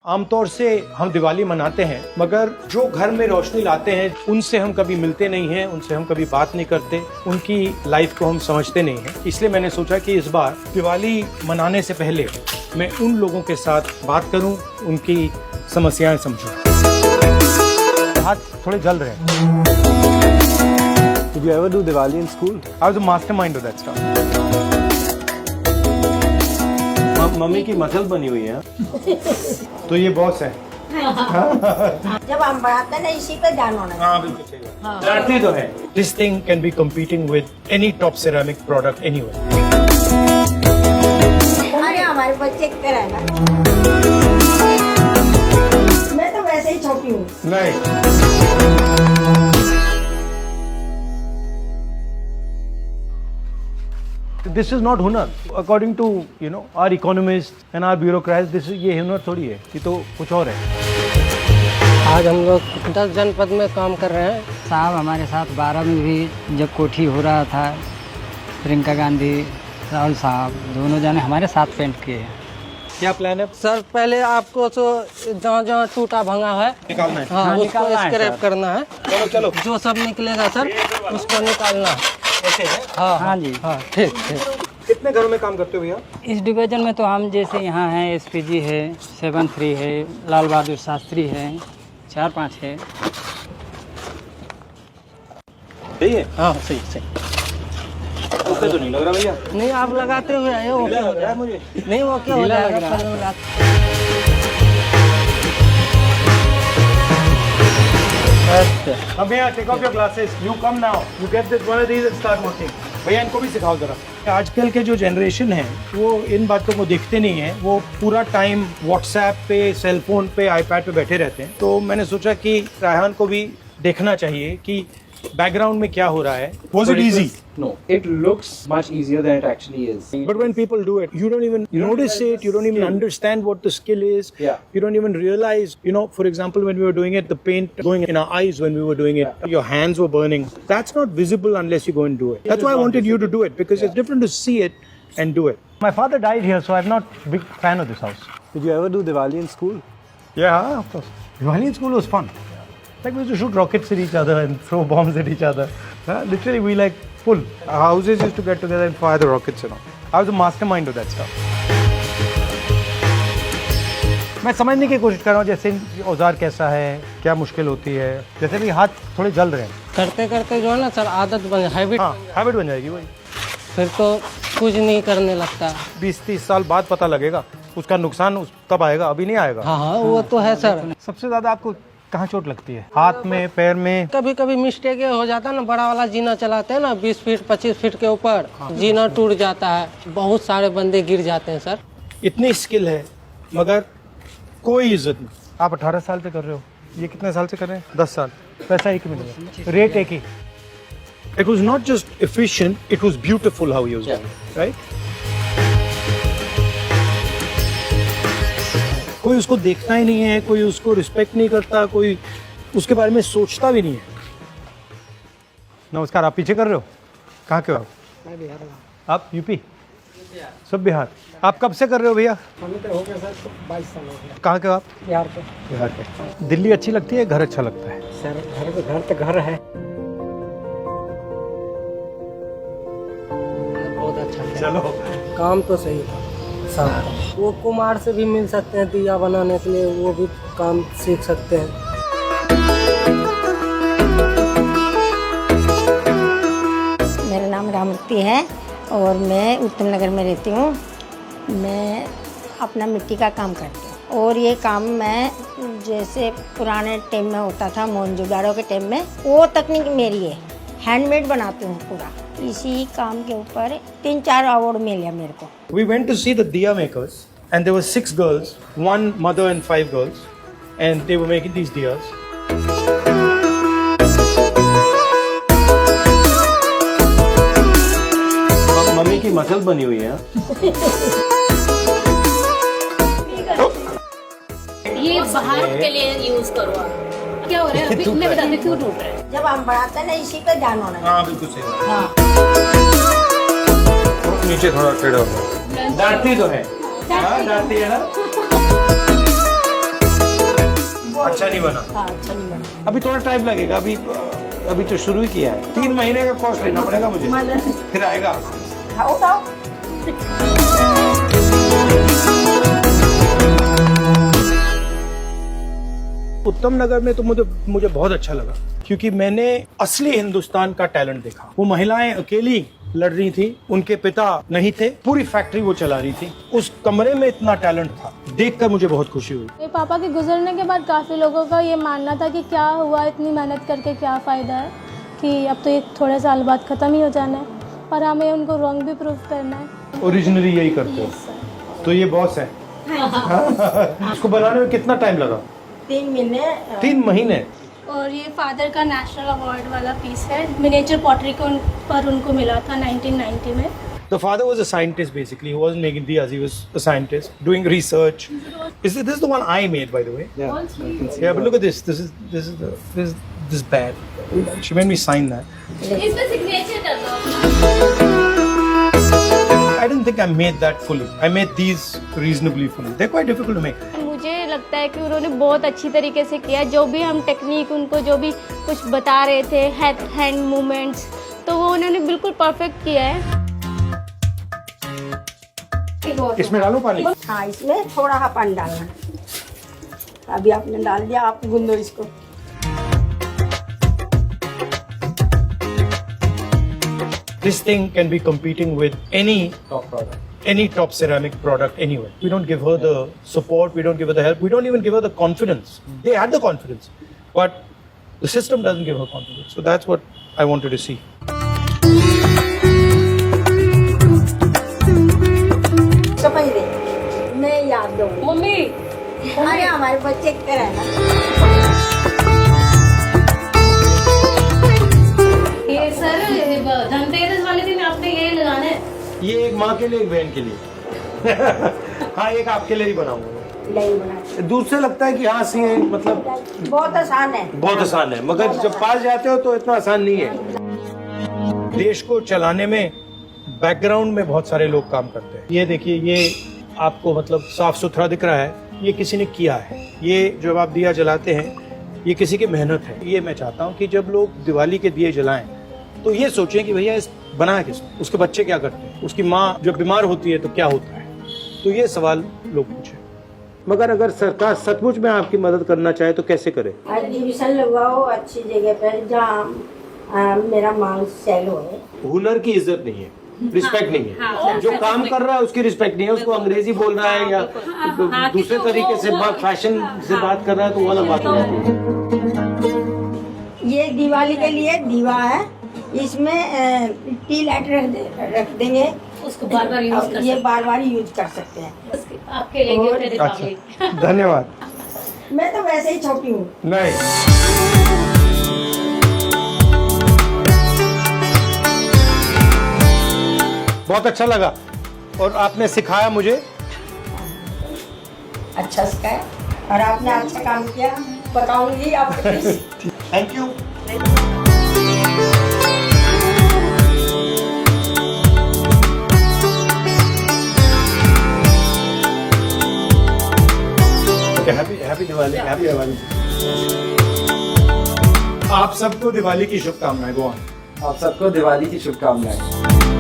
आमतौर से हम दिवाली मनाते हैं, मगर जो घर में रोशनी लाते हैं उनसे हम कभी मिलते नहीं हैं, उनसे हम कभी बात नहीं करते, उनकी लाइफ को हम समझते नहीं हैं। इसलिए मैंने सोचा कि इस बार दिवाली मनाने से पहले मैं उन लोगों के साथ बात करूं, उनकी समस्याएं समझूं। हाथ थोड़े जल रहे हैं। Did you ever do Diwali in school? I was a mastermind of that stuff. Mummy की मसल बनी हुई है। तो ये बॉस है। जब हम बढ़ाते ना इसी पे ध्यान होना। हाँ बिल्कुल सही। जानते तो है। This thing can be competing with any top ceramic product anywhere. अरे हमारे बच्चे कराए ना। मैं तो वैसे ही छोटी हूँ। नहीं। This is not हुनर. According to our economists and our bureaucrats, this is ये हुनर थोड़ी है, ये तो कुछ और है। आज हम लोग 10 जनपद में काम कर रहे हैं। साहब हमारे साथ 12 में भी जब कोठी हो रहा था, प्रियंका गांधी, राहुल साहब दोनों जाने हमारे साथ पेंट किए हैं। क्या प्लान है सर पहले आपको तो जहाँ जहाँ टूटा भंगा है निकालना है? हाँ उसको स्क्रैप करना है। चलो चलो। जो सब निकलेगा सर उसको निकालना है। ऐसे है? हाँ जी। हाँ ठीक ठीक। कितने घरों में काम करते हो भैया? इस डिवीजन में तो हम जैसे यहाँ हैं, एसपीजी है, 7-3 है, लाल बहादुर शास्त्री है, 4-5 है। सही है? हाँ सही सही। उससे तो नहीं लग रहा भैया। नहीं आप लगाते हुए आए हो ढीला लग रहा है मुझे। नहीं वो क्या हो जाएगा। अब भैया take off your glasses, you come now, you get this one of these and start working. भैया इनको भी सिखाओ जरा। आजकल के जो जनरेशन है वो इन बातों को देखते नहीं है, वो पूरा टाइम व्हाट्सएप पे, सेलफोन पे, आईपैड पे बैठे रहते हैं। तो मैंने सोचा कि रायहान को भी देखना चाहिए कि बैकग्राउंड में क्या हो रहा है। Was it easy? No, it looks much easier than it actually is. But when people do it, you don't even notice it, you don't even understand what the skill is. Yeah. You don't even realize, for example, when we were doing it, the paint going in our eyes when we were doing it, your hands were burning. That's not visible unless you go and do it. That's why I wanted you to do it, because it's different to see it and do it. My father died here, so I'm not a big fan of this house. Did you ever do Diwali in school? Yeah, of course. Diwali in school was fun. Like we used to shoot rockets at each other and throw bombs at each other. Literally, we like full. Our houses used to get together and fire the rockets and all. I was a mastermind of that stuff. मैं समझने की कोशिश कर रहा हूँ जैसे औजार कैसा है, क्या मुश्किल होती है। जैसे भी हाथ थोड़े जल रहे हैं। करते करते जो है ना सर आदत बन हैबिट। हाँ, हैबिट बन जाएगी वही। फिर तो कुछ नहीं करने लगता। 20-30 साल बाद पता लगेगा उसका नुकसान तब आएगा, अभी नहीं आएगा। हाँ हाँ वो तो है सर। सबसे ज्यादा आपको कहाँ चोट लगती है? हाथ में, पैर में? कभी कभी मिस्टेक ये हो जाता है ना, बड़ा वाला जीना चलाते हैं ना 20 फीट 25 फीट के ऊपर, जीना टूट जाता है, बहुत सारे बंदे गिर जाते हैं सर। इतनी स्किल है मगर कोई इज्जत नहीं। आप 18 साल से कर रहे हो, ये कितने साल से कर रहे हैं? 10 साल। पैसा एक ही मिलेगा, रेट एक ही। It was not just efficient, it was beautiful how he was doing it, right? कोई उसको देखता ही नहीं है, कोई उसको रिस्पेक्ट नहीं करता, कोई उसके बारे में सोचता भी नहीं है। नमस्कार, आप पीछे कर रहे हो? कहाँ के हो आप? मैं बिहार में। आप यूपी? सब बिहार। आप कब से कर रहे हो भैया? हमें तो हो गया सर 22 साल हो गया। कहाँ के हो आप? बिहार पे। बिहार के। दिल्ली अच्छी लगती है, घर अच्छा लगता है? सर घर तो घर है, बहुत अच्छा है। चलो काम तो सही था सब। वो कुम्हार से भी मिल सकते हैं दिया बनाने के लिए, वो भी काम सीख सकते हैं। मेरा नाम रामूर्ति है और मैं उत्तम नगर में रहती हूँ। मैं अपना मिट्टी का काम करती हूँ और ये काम मैं जैसे पुराने टाइम में होता था, मोहनजोदाड़ो के टाइम में, वो तकनीक मेरी है। हैंडमेड बनाती हूँ पूरा। इसी काम के ऊपर 3-4 अवार्ड मिले मेरे को। We went to see the diya makers and there were 6 girls, 1 mother and 5 girls, and they were making these diyas. Mummy की मसल बनी हुई है। ये बाहर के लिए यूज करो आप। क्या हो रहा है अभी मैं बताती हूँ क्यों टूट रहा है। जब हम बढ़ाते ना इसी पे ध्यान होना। हाँ बिल्कुल सही। हाँ। नीचे थोड़ा टेढ़ा हो। डांटती तो है। हाँ डांटती है ना। नहीं बना। हाँ अच्छा नहीं बना। अभी थोड़ा टाइम लगेगा, अभी तो शुरू ही किया है। 3 महीने का कोर्स लेना पड़ेगा मुझे, फिर आएगा। खाओ खाओ। उत्तम नगर में तो मुझे बहुत अच्छा लगा, क्योंकि मैंने असली हिंदुस्तान का टैलेंट देखा। वो महिलाएं अकेली लड़ रही थी, उनके पिता नहीं थे, पूरी फैक्ट्री वो चला रही थी। उस कमरे में इतना टैलेंट था, देखकर मुझे बहुत खुशी हुई। मेरे पापा के गुजरने के बाद काफ़ी लोगों का ये मानना था कि क्या हुआ, इतनी मेहनत करके क्या फ़ायदा है, कि अब तो ये थोड़े साल बाद ख़त्म ही हो जाना है, पर हमें उनको रॉन्ग भी प्रूव करना है। ओरिजिनली यही करते हो, तो ये बॉस है। इसको बनाने में कितना टाइम लगा? 3 महीने। 3 महीने। और ये फादर का नेशनल अवार्ड वाला पीस है, मिनिएचर पॉटरी पर उनको मिला था 1990 में। The father was a scientist basically. He wasn't making diyas. He was a scientist doing research. This is the one I made, by the way. Yeah, but look at this. This is bad. She made me sign that. इसमें signature कर दो। I didn't think I made that fully. I made these reasonably fully. They're quite difficult to make. मुझे लगता है कि उन्होंने बहुत अच्छी तरीके से किया, जो भी हम टेक्निक उनको जो भी कुछ बता रहे थे, हैंड मूवमेंट्स, तो वो उन्होंने बिल्कुल परफेक्ट किया है। इसमें डालो पानी। हाँ, इसमें थोड़ा सा पानी डालना। अभी आपने डाल दिया, आप गूंदो इसको। This thing can be competing with any top product, any top ceramic product anywhere. We don't give her the support, we don't give her the help, we don't even give her the confidence. They had the confidence, but the system doesn't give her confidence. So that's what I wanted to see. समझ दे, मैं याद दूँ। Mummy अरे हमारे बच्चे की तरह है ना। ये सर धनतेरस वाले दिन आपने ये लगाना है। ये एक माँ के लिए, एक बहन के लिए। हाँ, एक आपके लिए ही बनाऊंगा। नहीं बना। दूर से लगता है कि हाँ सी मतलब बहुत आसान है। बहुत आसान है, मगर जब पास जाते हो तो इतना आसान नहीं है। देश को चलाने में बैकग्राउंड में बहुत सारे लोग काम करते हैं। ये देखिए, ये आपको मतलब साफ सुथरा दिख रहा है, ये किसी ने किया है। ये जब आप दिया जलाते हैं, ये किसी की मेहनत है। ये मैं चाहता हूँ कि जब लोग दिवाली के दिए जलाएं तो ये सोचें कि भैया इस बनाया किसने, उसके बच्चे क्या करते हैं, उसकी माँ जब बीमार होती है तो क्या होता है। तो ये सवाल लोग पूछें। मगर अगर सरकार सचमुच में आपकी मदद करना चाहे तो कैसे करे? एग्जीबिशन लगवाओ अच्छी जगह पर, जहाँ मेरा माल सेल हो। हुनर की इज्जत नहीं है, रिस्पेक्ट नहीं है। जो काम कर रहा है उसकी रिस्पेक्ट नहीं है। उसको अंग्रेजी बोल रहा है या दूसरे तरीके से फैशन से बात कर रहा है तो वो अलग बात हो जाती है। ये दिवाली के लिए दीवा है, इसमें टी लाइट रख देंगे, उसको बार बार यूज कर ये बार बार यूज कर सकते हैं। आपके लिए गिफ्ट है दीपावली। धन्यवाद। मैं तो वैसे ही छोटी हूँ। नहीं, बहुत अच्छा लगा और आपने सिखाया मुझे। अच्छा सिखाया और आपने अच्छा काम किया। बताऊंगी आपको। Thank you. Happy Diwali. Happy Diwali. आप सबको दिवाली की शुभकामनाएं। Go on. आप सबको दिवाली की शुभकामनाएं।